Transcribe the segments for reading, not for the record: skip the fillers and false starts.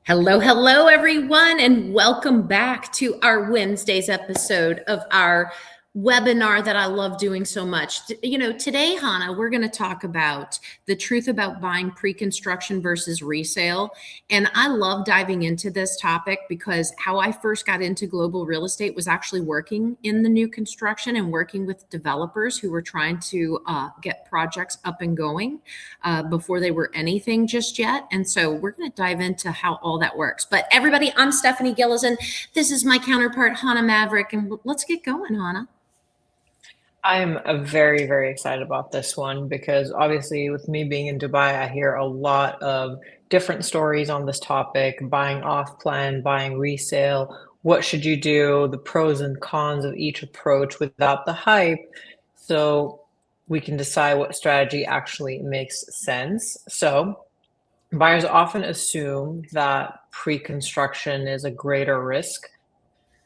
Hello, hello, everyone, and welcome back to our Wednesday's episode of our webinar that I love doing so much. Today, Hannah, we're going to talk about the truth about buying pre-construction versus resale. And I love diving into this topic because how I first got into global real estate was actually working in the new construction and working with developers who were trying to get projects up and going before they were anything just yet. And so we're going to dive into how all that works. But everybody, I'm Stephanie Gilezan. This is my counterpart, Hannah Maverick. And let's get going, Hannah. I'm very, very excited about this one because obviously, with me being in Dubai, I hear a lot of different stories on this topic, buying off plan, buying resale. What should you do? The pros and cons of each approach without the hype. So we can decide what strategy actually makes sense. So buyers often assume that pre-construction is a greater risk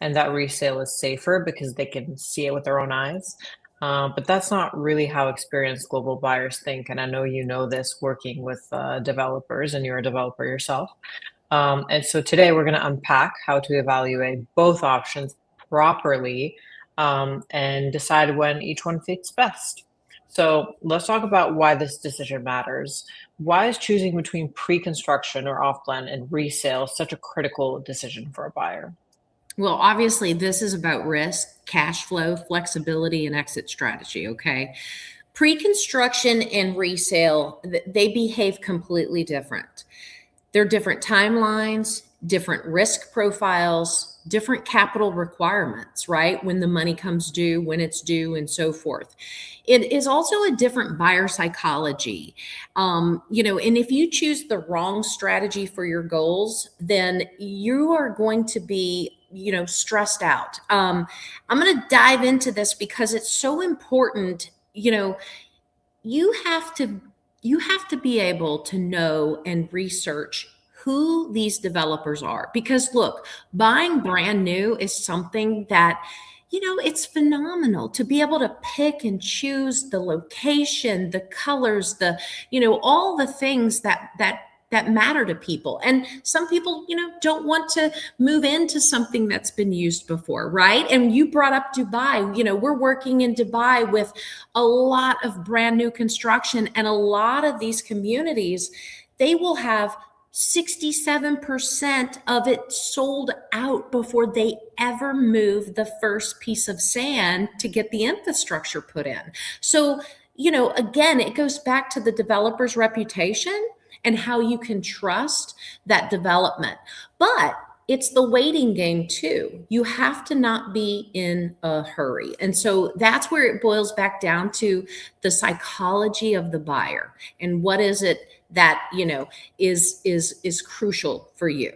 and that resale is safer because they can see it with their own eyes. But that's not really how experienced global buyers think. And I know you know this working with developers, and you're a developer yourself. And so today we're going to unpack how to evaluate both options properly and decide when each one fits best. So let's talk about why this decision matters. Why is choosing between pre-construction or off-plan and resale such a critical decision for a buyer? Well, obviously, this is about risk, cash flow, flexibility, and exit strategy. Okay. Pre construction and resale, they behave completely different. They're different timelines, different risk profiles, different capital requirements, right? When the money comes due, when it's due, and so forth. It is also a different buyer psychology. And if you choose the wrong strategy for your goals, then you are going to be stressed out. I'm going to dive into this because it's so important. You have to be able to know and research who these developers are, because look, buying brand new is something that it's phenomenal to be able to pick and choose the location, the colors, all the things that matter to people. And some people, don't want to move into something that's been used before, right? And you brought up Dubai. We're working in Dubai with a lot of brand new construction, and a lot of these communities, they will have 67% of it sold out before they ever move the first piece of sand to get the infrastructure put in. So, again, it goes back to the developer's reputation and how you can trust that development. But it's the waiting game too. You have to not be in a hurry. And so that's where it boils back down to the psychology of the buyer and what is it that, is crucial for you.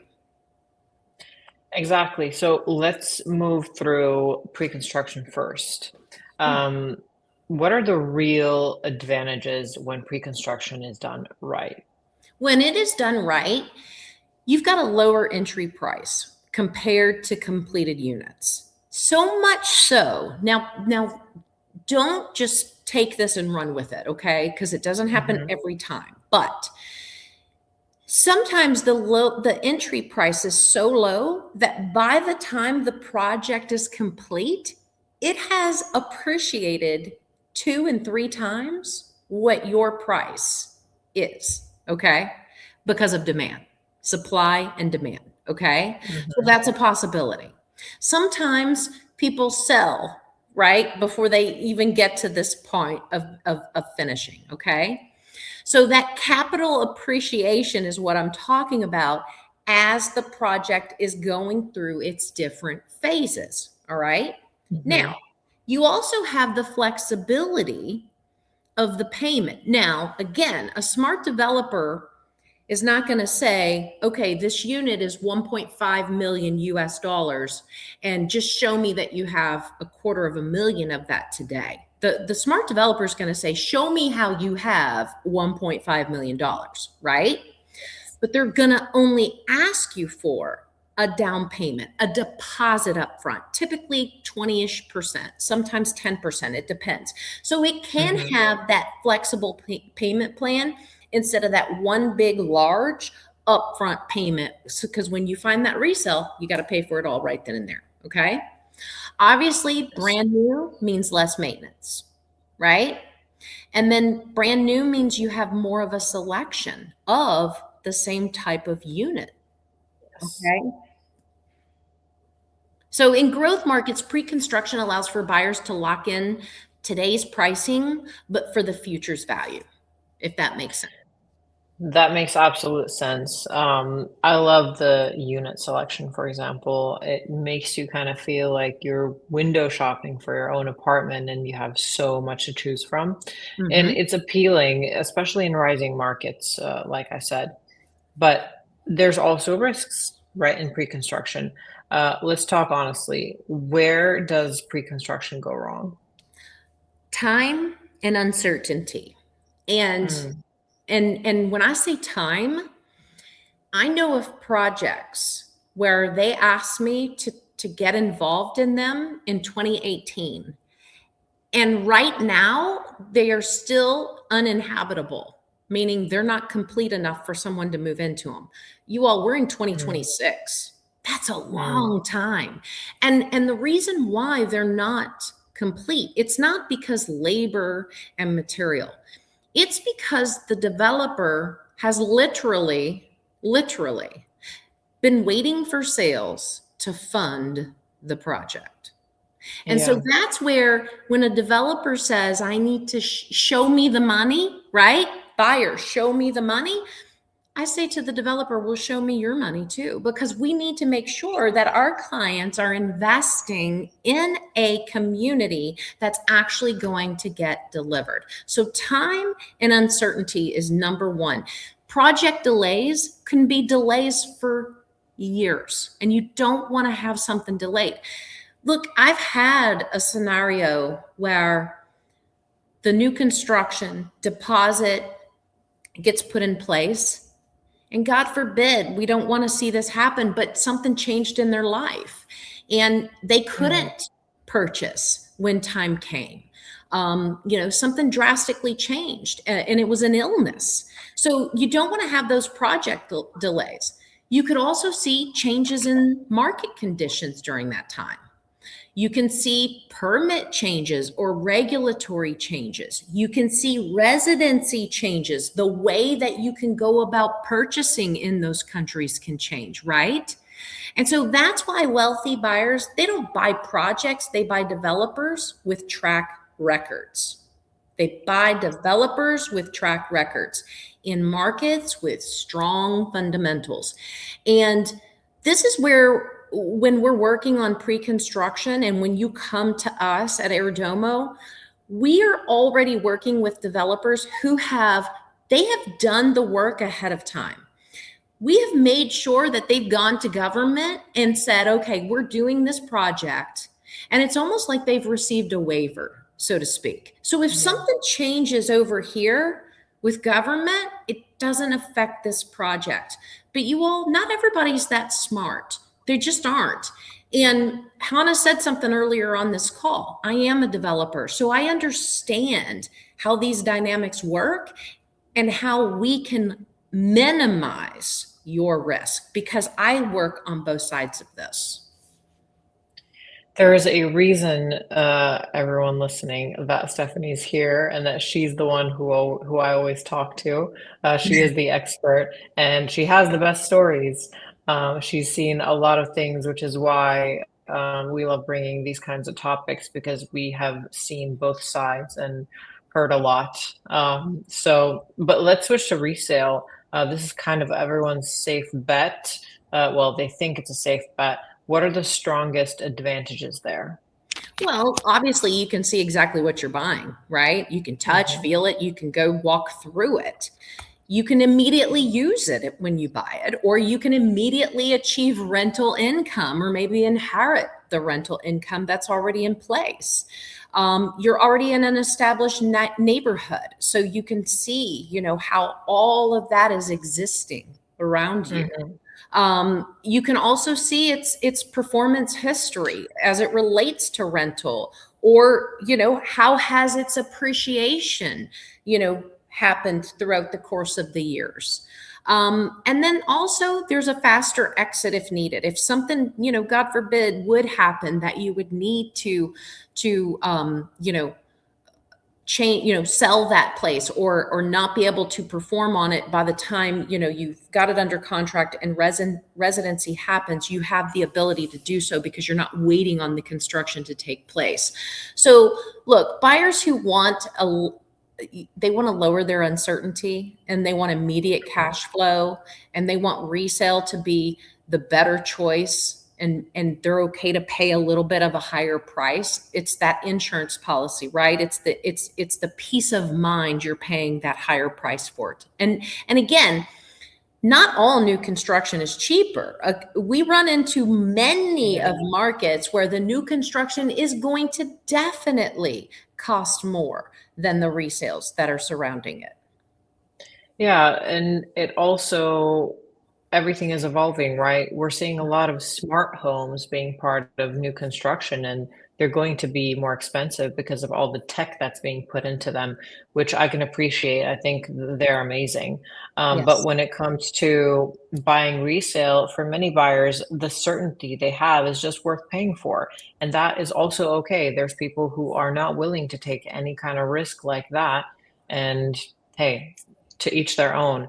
Exactly. So let's move through pre-construction first. What are the real advantages when pre-construction is done right? When it is done right, you've got a lower entry price compared to completed units. So much so. Now don't just take this and run with it, okay? Because it doesn't happen every time. But sometimes the entry price is so low that by the time the project is complete, it has appreciated 2 and 3 times what your price is, okay? Because of demand, supply and demand, okay? So that's a possibility. Sometimes people sell, right, before they even get to this point of finishing, okay? So that capital appreciation is what I'm talking about as the project is going through its different phases, all right? Now, you also have the flexibility of the payment. Now, again, a smart developer is not going to say, okay, this unit is 1.5 million US dollars, and just show me that you have $250,000 of that today. The smart developer is going to say, show me how you have $1.5 million, right? But they're going to only ask you for a down payment, a deposit up front, typically 20-ish%, sometimes 10%, it depends. So it can have that flexible payment plan instead of that one big large upfront payment, because when you find that resale, you got to pay for it all right then and there. Okay. Obviously, brand new means less maintenance, right? And then brand new means you have more of a selection of the same type of unit. Yes. Okay. So in growth markets, pre-construction allows for buyers to lock in today's pricing, but for the future's value, if that makes sense. That makes absolute sense. I love the unit selection, for example. It makes you kind of feel like you're window shopping for your own apartment and you have so much to choose from. And Mhm. it's appealing, especially in rising markets, like I said. But there's also risks, right, in pre-construction. Let's talk honestly. Where does pre-construction go wrong? Time and uncertainty. And Mm, and when I say time, I know of projects where they asked me to get involved in them in 2018. And right now, they are still uninhabitable, meaning they're not complete enough for someone to move into them. You all, we're in mm, 2026. That's a mm. long time. And the reason why they're not complete, it's not because labor and material. It's because the developer has literally been waiting for sales to fund the project. And so Yeah. that's where when a developer says, I need to show me the money, right? Buyer, show me the money. I say to the developer, well, show me your money too, because we need to make sure that our clients are investing in a community that's actually going to get delivered. So time and uncertainty is number one. Project delays can be delays for years, and you don't want to have something delayed. Look, I've had a scenario where the new construction deposit gets put in place. And God forbid, we don't want to see this happen, but something changed in their life and they Mm. couldn't purchase when time came. Something drastically changed and it was an illness. So you don't want to have those project delays. You could also see changes in market conditions during that time. You can see permit changes or regulatory changes. You can see residency changes. The way that you can go about purchasing in those countries can change, right? And so that's why wealthy buyers, they don't buy projects, they buy developers with track records. They buy developers with track records in markets with strong fundamentals. And this is where, when we're working on pre-construction and when you come to us at Airdomo, we are already working with developers who they have done the work ahead of time. We have made sure that they've gone to government and said, okay, we're doing this project. And it's almost like they've received a waiver, so to speak. So if Yeah. something changes over here with government, it doesn't affect this project. But you all, not everybody's that smart. They just aren't. And Hannah said something earlier on this call. I am a developer, so I understand how these dynamics work and how we can minimize your risk because I work on both sides of this. There is a reason, everyone listening, that Stephanie's here and that she's the one who I always talk to. She is the expert and she has the best stories. She's seen a lot of things, which is why we love bringing these kinds of topics because we have seen both sides and heard a lot. But let's switch to resale. This is kind of everyone's safe bet. Well, they think it's a safe bet. What are the strongest advantages there? Well, obviously, you can see exactly what you're buying, right? You can touch, Mhm, feel it, you can go walk through it. You can immediately use it when you buy it, or you can immediately achieve rental income or maybe inherit the rental income that's already in place. You're already in an established neighborhood, so you can see, how all of that is existing around you. mhm. You can also see its performance history as it relates to rental, or how has its appreciation, you know happened throughout the course of the years. And then also there's a faster exit if needed. If something, God forbid, would happen that you would need to change, sell that place or not be able to perform on it by the time, you've got it under contract and residency happens, you have the ability to do so because you're not waiting on the construction to take place. So look, buyers who they want to lower their uncertainty and they want immediate cash flow and they want resale to be the better choice, and they're okay to pay a little bit of a higher price. It's that insurance policy, right? It's the peace of mind you're paying that higher price for it. And again, not all new construction is cheaper. We run into many of markets where the new construction is going to definitely cost more than the resales that are surrounding it. Yeah, and it also everything is evolving, right? We're seeing a lot of smart homes being part of new construction, and they're going to be more expensive because of all the tech that's being put into them, which I can appreciate. I think they're amazing. But Yes. when it comes to buying resale, for many buyers, the certainty they have is just worth paying for. And that is also okay. There's people who are not willing to take any kind of risk like that. And hey, to each their own.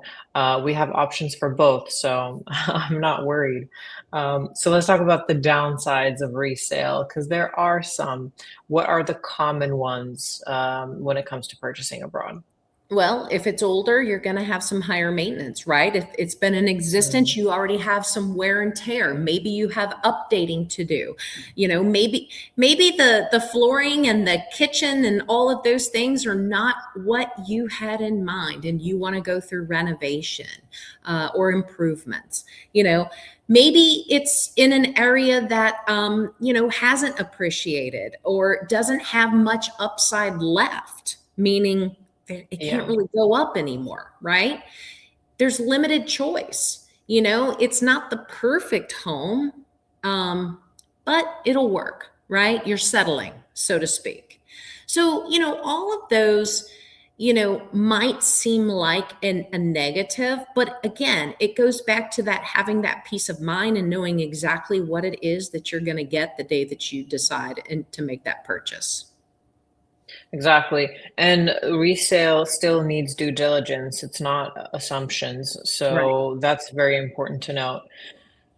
We have options for both, so I'm not worried. So let's talk about the downsides of resale because there are some. What are the common ones when it comes to purchasing abroad? Well, if it's older, you're going to have some higher maintenance, right? If it's been in existence, Mm, you already have some wear and tear. Maybe you have updating to do. Maybe the flooring and the kitchen and all of those things are not what you had in mind, and you want to go through renovation or improvements. Maybe it's in an area that hasn't appreciated or doesn't have much upside left, meaning it can't yeah. really go up anymore, right? There's limited choice. It's not the perfect home, but it'll work, right? You're settling, so to speak. So, all of those, might seem like a negative, but again, it goes back to that having that peace of mind and knowing exactly what it is that you're going to get the day that you decide and to make that purchase. Exactly. And resale still needs due diligence. It's not assumptions. Right. So that's very important to note.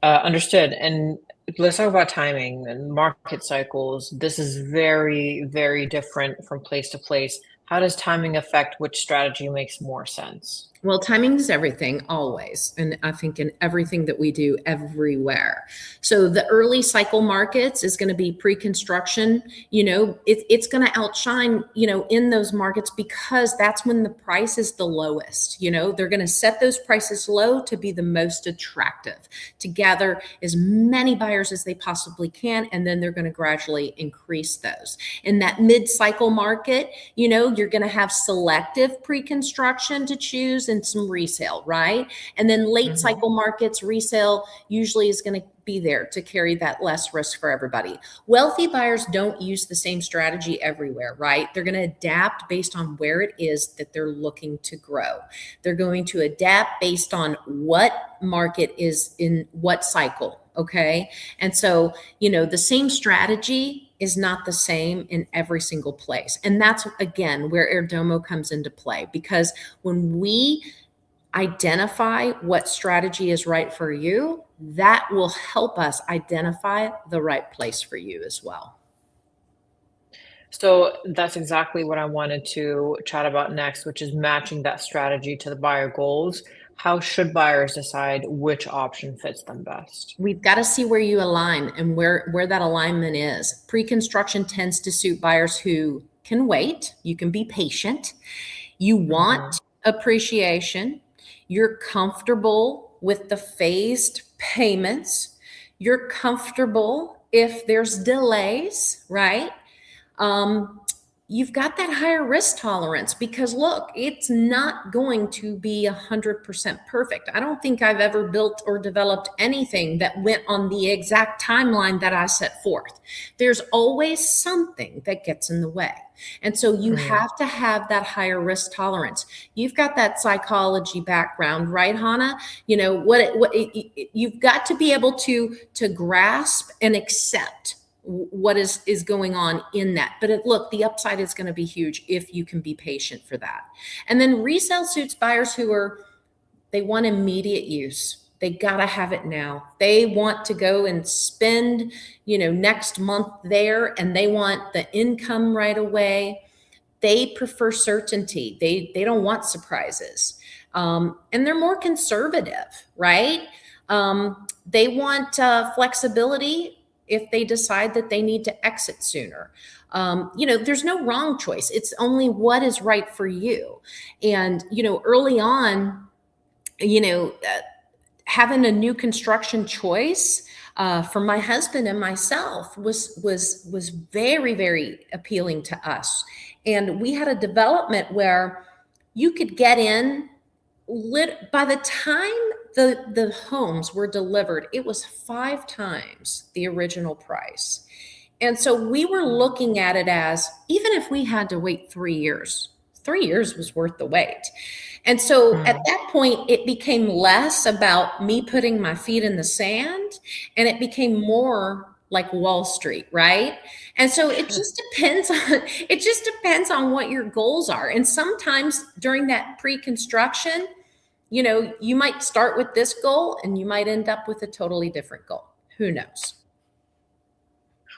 Understood. And let's talk about timing and market cycles. This is very, very different from place to place. How does timing affect which strategy makes more sense? Well, timing is everything, always. And I think in everything that we do everywhere. So the early cycle markets is going to be pre-construction. It's going to outshine, in those markets because that's when the price is the lowest. They're going to set those prices low to be the most attractive, to gather as many buyers as they possibly can. And then they're going to gradually increase those. In that mid-cycle market, you're going to have selective pre-construction to choose and some resale, right? And then late Mhm. cycle markets, resale usually is going to be there to carry that less risk for everybody. Wealthy buyers don't use the same strategy everywhere, right? They're going to adapt based on where it is that they're looking to grow. They're going to adapt based on what market is in what cycle. Okay. And so, the same strategy is not the same in every single place. And that's, again, where Airdomo comes into play, because when we identify what strategy is right for you, that will help us identify the right place for you as well. So that's exactly what I wanted to chat about next, which is matching that strategy to the buyer goals. How should buyers decide which option fits them best? We've got to see where you align and where that alignment is. Pre-construction tends to suit buyers who can wait. You can be patient. You Mhm. want appreciation. You're comfortable with the phased payments. You're comfortable if there's delays, right? Um, you've got that higher risk tolerance because look, it's not going to be 100% perfect. I don't think I've ever built or developed anything that went on the exact timeline that I set forth. There's always something that gets in the way. And so you Mm. have to have that higher risk tolerance. You've got that psychology background, right, Hannah? You know, you've got to be able to grasp and accept what is going on in that. But look, the upside is going to be huge if you can be patient for that. And then resale suits buyers who are, they want immediate use. They got to have it now. They want to go and spend, next month there, and they want the income right away. They prefer certainty. They don't want surprises. And they're more conservative, right? They want flexibility if they decide that they need to exit sooner. There's no wrong choice. It's only what is right for you. And, early on, having a new construction choice for my husband and myself was very, very appealing to us. And we had a development where you could get in by the time the homes were delivered, it was 5 times the original price. And so we were looking at it as, even if we had to wait 3 years, 3 years was worth the wait. And so at Mm. that point, it became less about me putting my feet in the sand, and it became more like Wall Street, right? And so it just depends on what your goals are. And sometimes during that pre-construction, you might start with this goal and you might end up with a totally different goal. Who knows?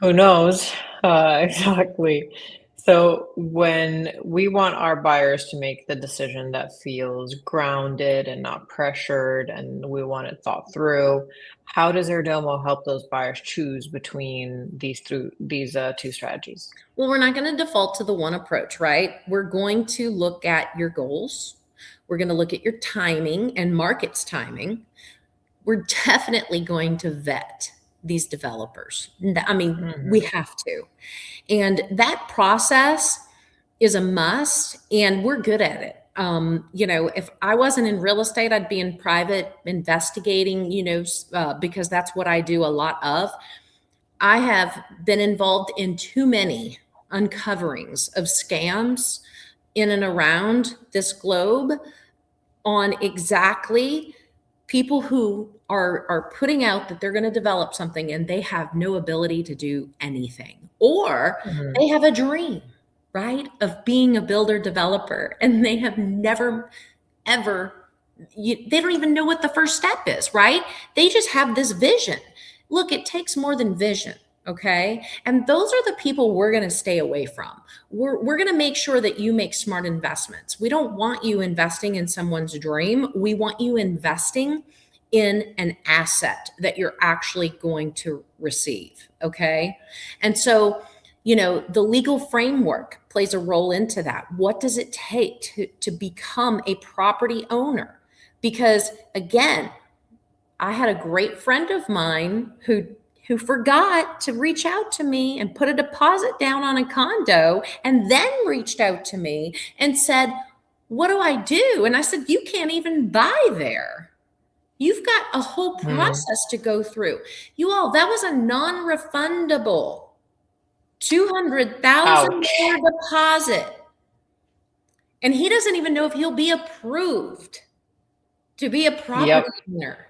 Who knows? Exactly. So when we want our buyers to make the decision that feels grounded and not pressured, and we want it thought through, how does Airdomo help those buyers choose between these two strategies? Well, we're not going to default to the one approach, right? We're going to look at your goals. We're going to look at your timing and market's timing. We're definitely going to vet these developers. I mean, we Mhm. have to. And that process is a must, and we're good at it. If I wasn't in real estate, I'd be in private investigating, because that's what I do a lot of. I have been involved in too many uncoverings of scams in and around this globe on exactly people who are putting out that they're going to develop something and they have no ability to do anything, or Mhm. they have a dream, right, of being a builder developer, and they have never ever, they don't even know what the first step is, right? They just have this vision. Look, it takes more than vision. Okay. And those are the people we're going to stay away from. We're going to make sure that you make smart investments. We don't want you investing in someone's dream. We want you investing in an asset that you're actually going to receive. Okay. And so, the legal framework plays a role into that. What does it take to become a property owner? Because again, I had a great friend of mine who forgot to reach out to me and put a deposit down on a condo, and then reached out to me and said, "What do I do?" And I said, "You can't even buy there. You've got a whole Mm. process to go through." You all, that was a non-refundable $200,000 Ouch. deposit. And he doesn't even know if he'll be approved to be a property Yep. owner.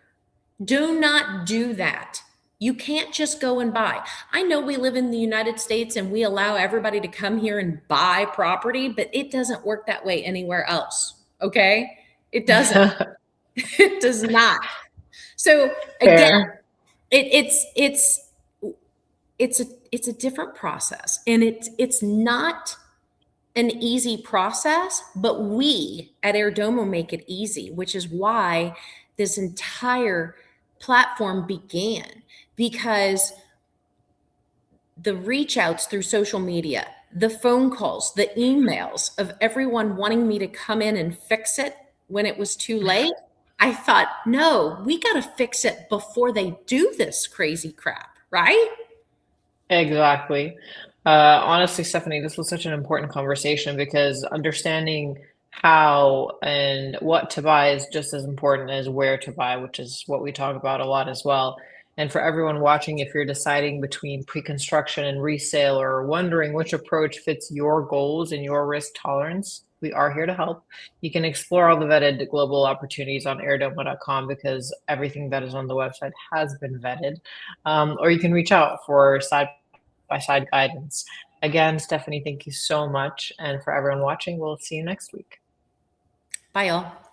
Do not do that. You can't just go and buy. I know we live in the United States and we allow everybody to come here and buy property, but it doesn't work that way anywhere else. Okay? It doesn't. It does not. So again, Fair. it's it's a different process, and it's not an easy process, but we at Airdomo make it easy, which is why this entire platform began, because the reach outs through social media, the phone calls, the emails of everyone wanting me to come in and fix it when it was too late. I thought, no, we got to fix it before they do this crazy crap, right? Exactly. Honestly, Stephanie, this was such an important conversation because understanding how and what to buy is just as important as where to buy, which is what we talk about a lot as well. And for everyone watching, if you're deciding between pre-construction and resale or wondering which approach fits your goals and your risk tolerance, we are here to help. You can explore all the vetted global opportunities on airdomo.com because everything that is on the website has been vetted. Or you can reach out for side by side guidance. Again, Stephanie, thank you so much. And for everyone watching, we'll see you next week. Bye, y'all.